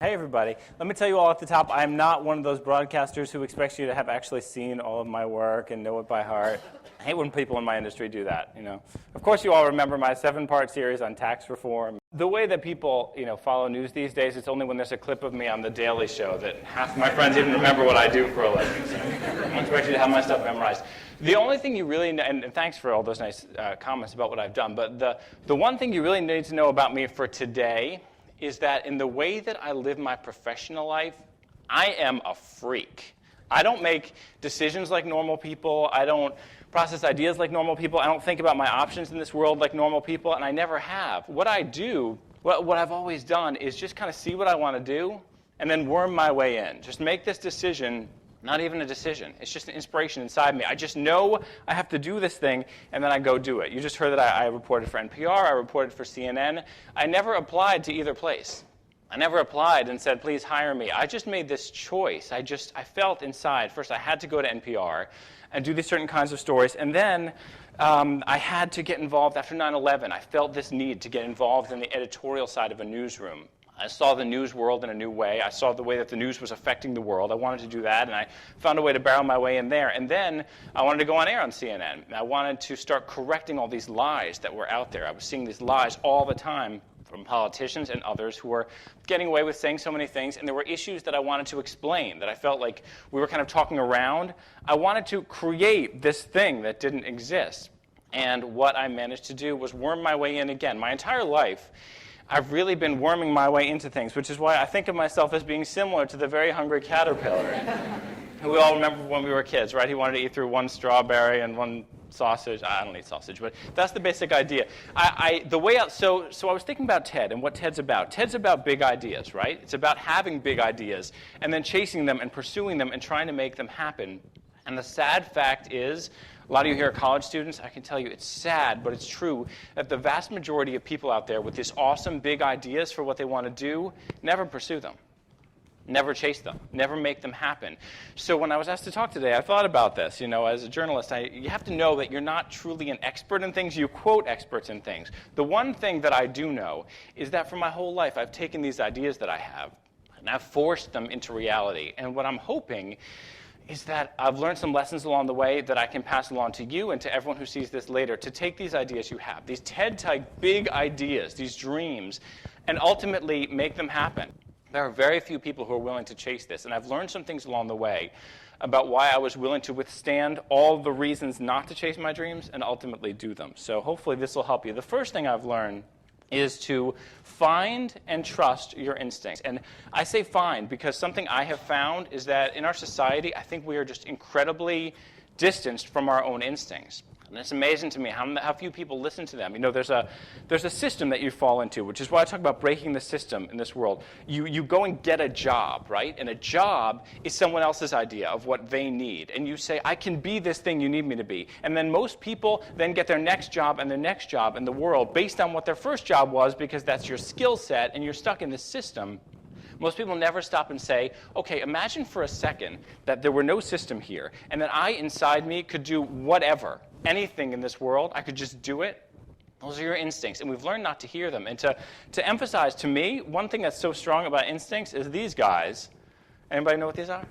Hey everybody, let me tell you all at the top, I'm not one of those broadcasters who expects you to have actually seen all of my work and know it by heart. I hate when people in my industry do that, Of course you all remember my 7-part series on tax reform. The way that people, follow news these days, it's only when there's a clip of me on The Daily Show that half of my friends even remember what I do for a living. So I don't expect you to have my stuff memorized. The only thing you really, and thanks for all those nice comments about what I've done, but the one thing you really need to know about me for today is that in the way that I live my professional life, I am a freak. I don't make decisions like normal people. I don't process ideas like normal people. I don't think about my options in this world like normal people, and I never have. What I do, what I've always done is just kind of see what I want to do and then worm my way in. Just make this decision. Not even a decision. It's just an inspiration inside me. I just know I have to do this thing, and then I go do it. You just heard that I reported for NPR. I reported for CNN. I never applied to either place. I never applied and said, please hire me. I just made this choice. I felt inside, first I had to go to NPR and do these certain kinds of stories, and then I had to get involved after 9/11. I felt this need to get involved in the editorial side of a newsroom. I saw the news world in a new way. I saw the way that the news was affecting the world. I wanted to do that, and I found a way to barrel my way in there. And then I wanted to go on air on CNN. I wanted to start correcting all these lies that were out there. I was seeing these lies all the time from politicians and others who were getting away with saying so many things, and there were issues that I wanted to explain, that I felt like we were kind of talking around. I wanted to create this thing that didn't exist. And what I managed to do was worm my way in again. My entire life, I've really been worming my way into things, which is why I think of myself as being similar to the very hungry caterpillar. Who we all remember when we were kids, right? He wanted to eat through one strawberry and one sausage. I don't eat sausage, but that's the basic idea. So I was thinking about TED and what TED's about. TED's about big ideas, right? It's about having big ideas and then chasing them and pursuing them and trying to make them happen. And the sad fact is, a lot of you here are college students. I can tell you it's sad, but it's true that the vast majority of people out there with these awesome big ideas for what they want to do never pursue them, never chase them, never make them happen. So when I was asked to talk today, I thought about this. As a journalist, you have to know that you're not truly an expert in things. You quote experts in things. The one thing that I do know is that for my whole life, I've taken these ideas that I have, and I've forced them into reality. And what I'm hoping is that I've learned some lessons along the way that I can pass along to you and to everyone who sees this later, to take these ideas you have, these TED-type big ideas, these dreams, and ultimately make them happen. There are very few people who are willing to chase this, and I've learned some things along the way about why I was willing to withstand all the reasons not to chase my dreams and ultimately do them. So hopefully this will help you. The first thing I've learned is to find and trust your instincts. And I say find because something I have found is that in our society, I think we are just incredibly distanced from our own instincts. And it's amazing to me how few people listen to them. There's a system that you fall into, which is why I talk about breaking the system in this world. You go and get a job, right? And a job is someone else's idea of what they need. And you say, I can be this thing you need me to be. And then most people then get their next job and their next job in the world based on what their first job was, because that's your skill set, and you're stuck in this system. Most people never stop and say, okay, imagine for a second that there were no system here, and that I, inside me, could do whatever, anything in this world. I could just do it. Those are your instincts, and we've learned not to hear them. And to emphasize, to me, one thing that's so strong about instincts is these guys. Anybody know what these are?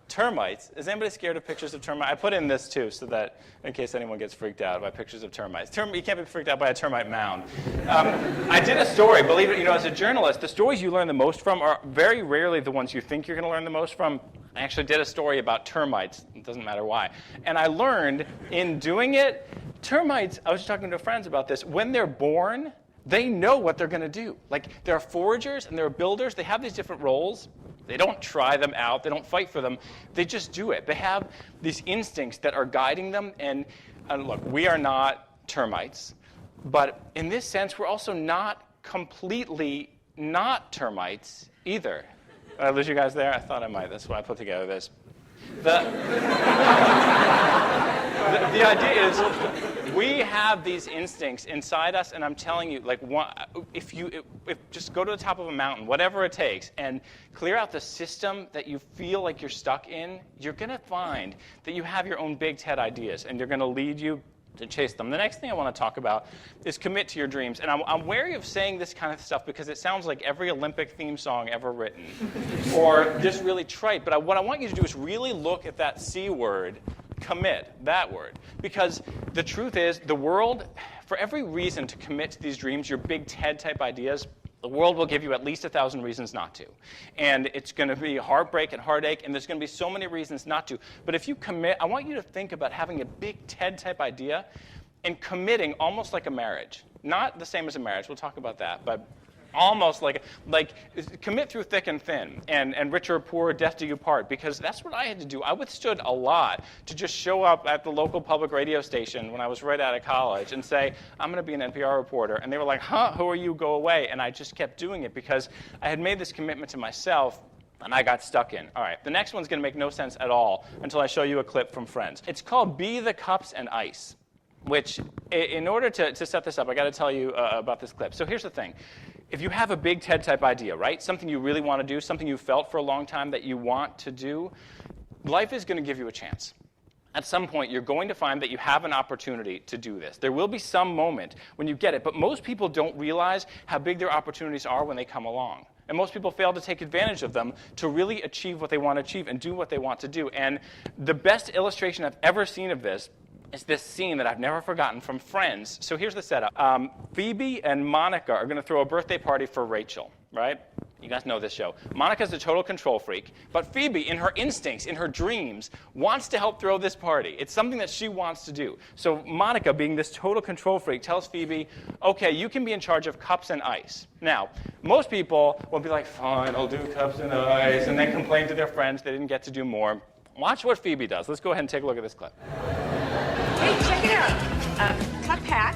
Termites. Is anybody scared of pictures of termites? I put in this, too, so that in case anyone gets freaked out by pictures of termites. You can't be freaked out by a termite mound. I did a story. Believe it, as a journalist, the stories you learn the most from are very rarely the ones you think you're going to learn the most from. I actually did a story about termites. It doesn't matter why. And I learned in doing it, termites, I was talking to friends about this, when they're born, they know what they're going to do. Like, there are foragers and there are builders. They have these different roles. They don't try them out. They don't fight for them. They just do it. They have these instincts that are guiding them. And look, we are not termites. But in this sense, we're also not completely not termites either. Did I lose you guys there? I thought I might. That's why I put together this. The idea is we have these instincts inside us, and I'm telling you, like, if just go to the top of a mountain, whatever it takes, and clear out the system that you feel like you're stuck in, you're going to find that you have your own big TED ideas, and they're going to lead you to chase them. The next thing I want to talk about is commit to your dreams. And I'm wary of saying this kind of stuff because it sounds like every Olympic theme song ever written, or just really trite. But what I want you to do is really look at that C word, commit, that word. Because the truth is, the world, for every reason to commit to these dreams, your big TED-type ideas, the world will give you at least 1,000 reasons not to. And it's going to be heartbreak and heartache, and there's going to be so many reasons not to. But if you commit, I want you to think about having a big TED-type idea and committing almost like a marriage. Not the same as a marriage, we'll talk about that, but almost like commit through thick and thin, and rich or poor, death do you part, because that's what I had to do. I withstood a lot to just show up at the local public radio station when I was right out of college and say, I'm going to be an NPR reporter. And they were like, huh, who are you? Go away. And I just kept doing it because I had made this commitment to myself, and I got stuck in. All right, the next one's going to make no sense at all until I show you a clip from Friends. It's called Be the Cups and Ice, which, in order to set this up, I got to tell you about this clip. So here's the thing. If you have a big TED-type idea, right, something you really want to do, something you felt for a long time that you want to do, life is going to give you a chance. At some point, you're going to find that you have an opportunity to do this. There will be some moment when you get it, but most people don't realize how big their opportunities are when they come along. And most people fail to take advantage of them to really achieve what they want to achieve and do what they want to do. And the best illustration I've ever seen of this is this scene that I've never forgotten from Friends. So here's the setup. Phoebe and Monica are going to throw a birthday party for Rachel, right? You guys know this show. Monica's a total control freak, but Phoebe, in her instincts, in her dreams, wants to help throw this party. It's something that she wants to do. So Monica, being this total control freak, tells Phoebe, okay, you can be in charge of cups and ice. Now, most people will be like, fine, I'll do cups and ice, and then complain to their friends they didn't get to do more. Watch what Phoebe does. Let's go ahead and take a look at this clip. Hey, check it out. Cup hat,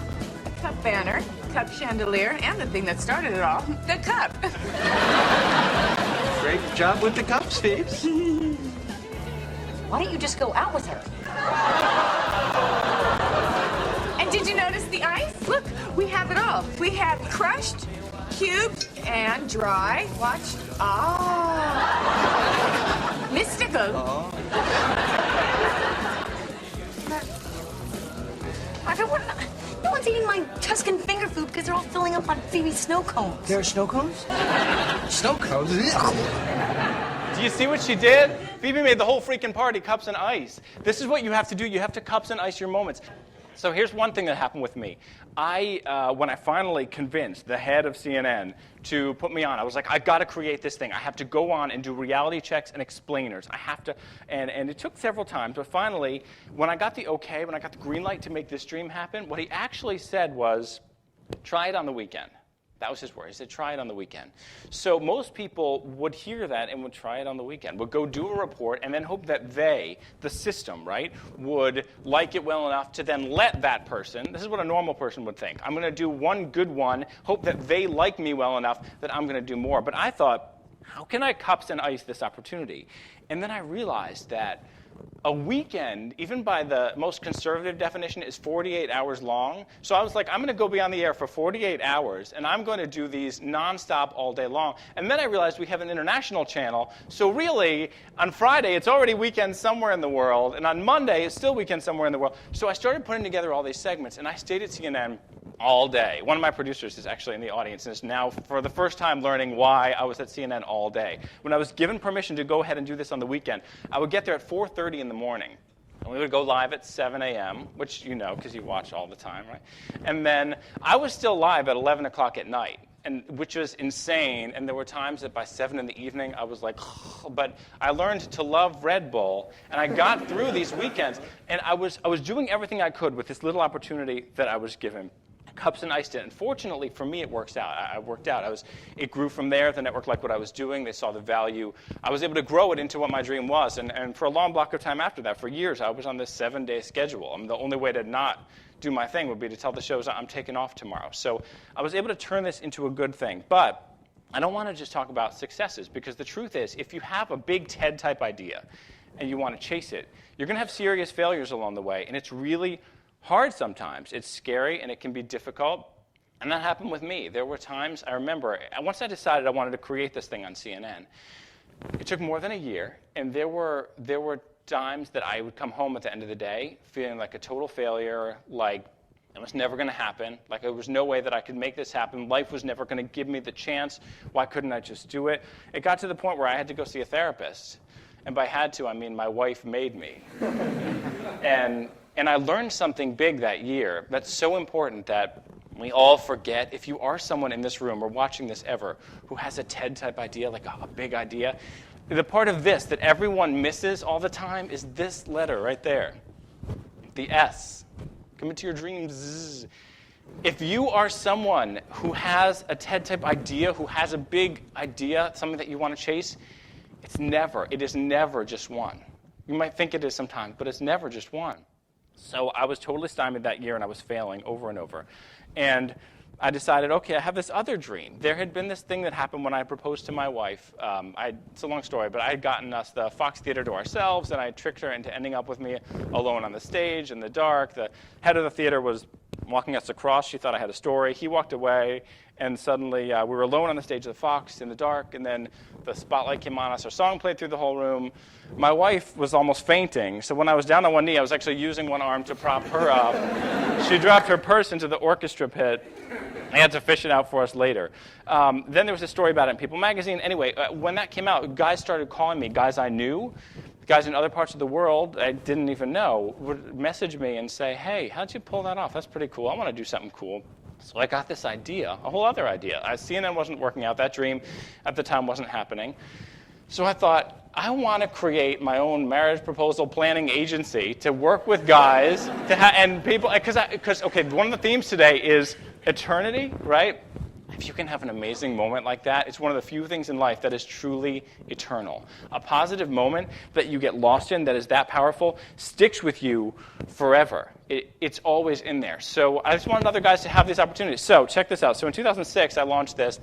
cup banner, cup chandelier, and the thing that started it all, the cup. Great job with the cups, Phoebes. Why don't you just go out with her? And did you notice the ice? Look, we have it all. We have crushed, cubed, and dry. Watch. Ah. Mystical. No one's eating my Tuscan finger food because they're all filling up on Phoebe's snow cones. There are snow cones? Snow cones? Do you see what she did? Phoebe made the whole freaking party cups and ice. This is what you have to do. You have to cups and ice your moments. So here's one thing that happened with me. When I finally convinced the head of CNN to put me on, I was like, I've got to create this thing. I have to go on and do reality checks and explainers. I have to, and it took several times, but finally, when I got the okay, when I got the green light to make this dream happen, what he actually said was, try it on the weekend. That was his word. He said, try it on the weekend. So most people would hear that and would try it on the weekend, would go do a report and then hope that they, the system, right, would like it well enough to then let that person, this is what a normal person would think, I'm going to do one good one, hope that they like me well enough that I'm going to do more. But I thought, how can I cups and ice this opportunity? And then I realized that a weekend, even by the most conservative definition, is 48 hours long. So I was like, I'm going to go be on the air for 48 hours, and I'm going to do these nonstop all day long. And then I realized we have an international channel. So really, on Friday, it's already weekend somewhere in the world, and on Monday, it's still weekend somewhere in the world. So I started putting together all these segments, and I stayed at CNN all day. One of my producers is actually in the audience and is now, for the first time, learning why I was at CNN all day. When I was given permission to go ahead and do this on the weekend, I would get there at 4:30 in the morning. And we would go live at 7 a.m., which you know because you watch all the time, right? And then I was still live at 11 o'clock at night, which was insane. And there were times that by 7 in the evening, I was like, but I learned to love Red Bull, and I got through these weekends. And I was doing everything I could with this little opportunity that I was given. Cups and iced it. And fortunately for me, it works out. I worked out. It grew from there. The network liked what I was doing. They saw the value. I was able to grow it into what my dream was. And for a long block of time after that, for years, I was on this 7-day schedule. The only way to not do my thing would be to tell the shows I'm taking off tomorrow. So I was able to turn this into a good thing. But I don't want to just talk about successes, because the truth is, if you have a big TED-type idea and you want to chase it, you're going to have serious failures along the way. And it's really hard sometimes. It's scary and it can be difficult. And that happened with me. There were times, I remember, once I decided I wanted to create this thing on CNN, it took more than a year, and there were times that I would come home at the end of the day feeling like a total failure, like it was never going to happen, like there was no way that I could make this happen. Life was never going to give me the chance. Why couldn't I just do it? It got to the point where I had to go see a therapist. And by had to, I mean my wife made me. And I learned something big that year that's so important that we all forget. If you are someone in this room or watching this ever who has a TED-type idea, like a big idea, the part of this that everyone misses all the time is this letter right there, the S. Come into your dreams. If you are someone who has a TED-type idea, who has a big idea, something that you want to chase, it is never just one. You might think it is sometimes, but it's never just one. So I was totally stymied that year, and I was failing over and over. And I decided, okay, I have this other dream. There had been this thing that happened when I proposed to my wife. It's a long story, but I had gotten us the Fox Theater to ourselves, and I tricked her into ending up with me alone on the stage in the dark. The head of the theater was walking us across. She thought I had a story. He walked away, and suddenly we were alone on the stage of the Fox in the dark, and then the spotlight came on us. Our song played through the whole room. My wife was almost fainting, so when I was down on one knee, I was actually using one arm to prop her up. She dropped her purse into the orchestra pit. I had to fish it out for us later. Then there was a story about it in People magazine. Anyway, when that came out, guys started calling me, guys I knew, guys in other parts of the world I didn't even know, would message me and say, hey, how'd you pull that off? That's pretty cool. I want to do something cool. So I got this idea, a whole other idea. CNN wasn't working out. That dream at the time wasn't happening. So I thought, I want to create my own marriage proposal planning agency to work with guys and people, because okay, one of the themes today is eternity, right? If you can have an amazing moment like that, it's one of the few things in life that is truly eternal. A positive moment that you get lost in that is that powerful sticks with you forever. It's always in there. So I just wanted other guys to have these opportunities. So check this out. So in 2006, I launched this.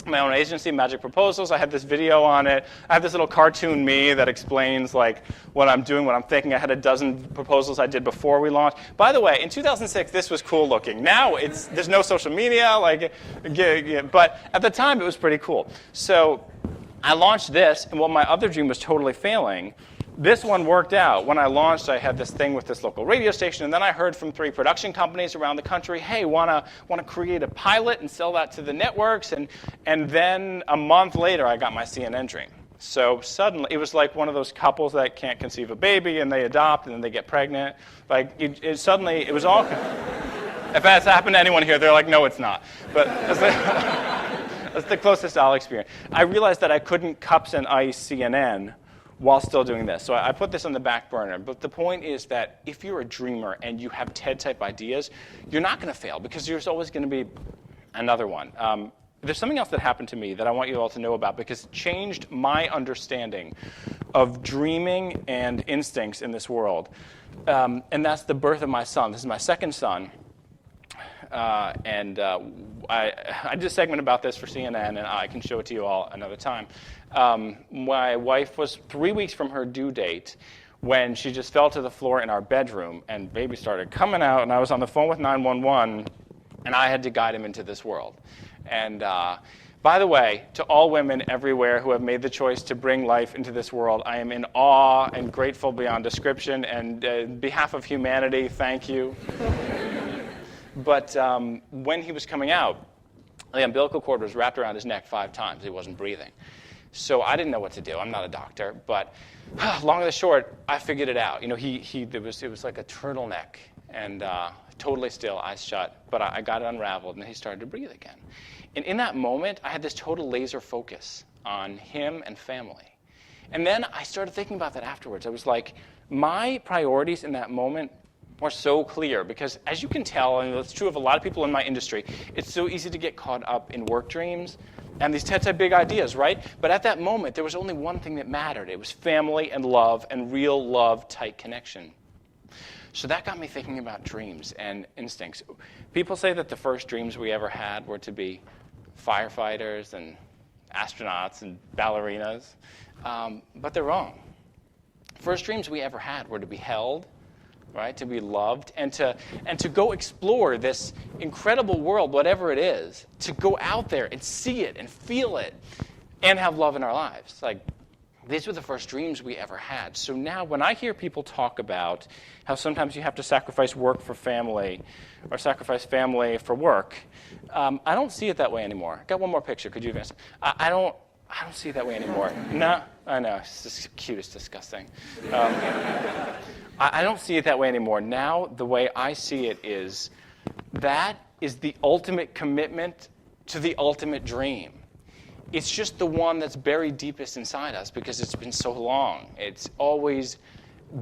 My own agency, Magic Proposals. I had this video on it. I have this little cartoon me that explains like what I'm doing, what I'm thinking. I had a dozen proposals I did before we launched. By the way, in 2006, this was cool looking. Now there's no social media, but at the time it was pretty cool. So I launched this, and while my other dream was totally failing, this one worked out. When I launched, I had this thing with this local radio station, and then I heard from 3 production companies around the country, hey, wanna create a pilot and sell that to the networks? And then a month later, I got my CNN dream. So suddenly, it was like one of those couples that can't conceive a baby, and they adopt, and then they get pregnant. Like, suddenly, it was all... If that's happened to anyone here, they're like, no, it's not. But that's the closest I'll experience. I realized that I couldn't cups and ice CNN while still doing this. So I put this on the back burner. But the point is that if you're a dreamer and you have TED-type ideas, you're not going to fail because there's always going to be another one. There's something else that happened to me that I want you all to know about because it changed my understanding of dreaming and instincts in this world. And that's the birth of my son. This is my second son. I did a segment about this for CNN, and I can show it to you all another time. My wife was 3 weeks from her due date when she just fell to the floor in our bedroom, and baby started coming out, and I was on the phone with 911, and I had to guide him into this world. And by the way, to all women everywhere who have made the choice to bring life into this world, I am in awe and grateful beyond description, and on behalf of humanity, thank you. But when he was coming out, the umbilical cord was wrapped around his neck 5 times. He wasn't breathing. So I didn't know what to do. I'm not a doctor. But long and the short, I figured it out. You know, it was like a turtleneck and totally still, eyes shut. But I got it unraveled, and he started to breathe again. And in that moment, I had this total laser focus on him and family. And then I started thinking about that afterwards. I was like, my priorities in that moment were so clear because, as you can tell, and it's true of a lot of people in my industry, it's so easy to get caught up in work dreams and these TED-type big ideas, right? But at that moment, there was only one thing that mattered. It was family and love and real love, tight connection. So that got me thinking about dreams and instincts. People say that the first dreams we ever had were to be firefighters and astronauts and ballerinas, but they're wrong. First dreams we ever had were to be held, right, to be loved, and to go explore this incredible world, whatever it is, to go out there and see it and feel it and have love in our lives. Like, These were the first dreams we ever had. So now when I hear people talk about how sometimes you have to sacrifice work for family or sacrifice family for work, I don't see it that way anymore. Got one more picture. Could you advance? I don't see it that way anymore. No, I know. It's just cute. It's disgusting. I don't see it that way anymore. Now the way I see it is that is the ultimate commitment to the ultimate dream. It's just the one that's buried deepest inside us because it's been so long. It's always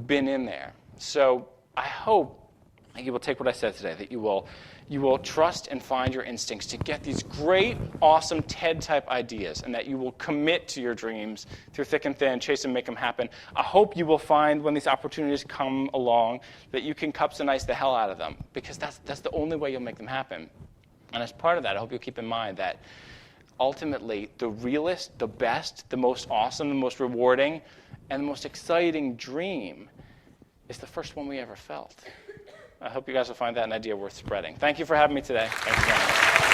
been in there. So I hope that you will take what I said today, that you will trust and find your instincts to get these great, awesome TED-type ideas, and that you will commit to your dreams through thick and thin, chase them, make them happen. I hope you will find when these opportunities come along that you can cups and ice the hell out of them, because that's the only way you'll make them happen. And as part of that, I hope you'll keep in mind that ultimately, the realest, the best, the most awesome, the most rewarding, and the most exciting dream is the first one we ever felt. I hope you guys will find that an idea worth spreading. Thank you for having me today. Thank you very much.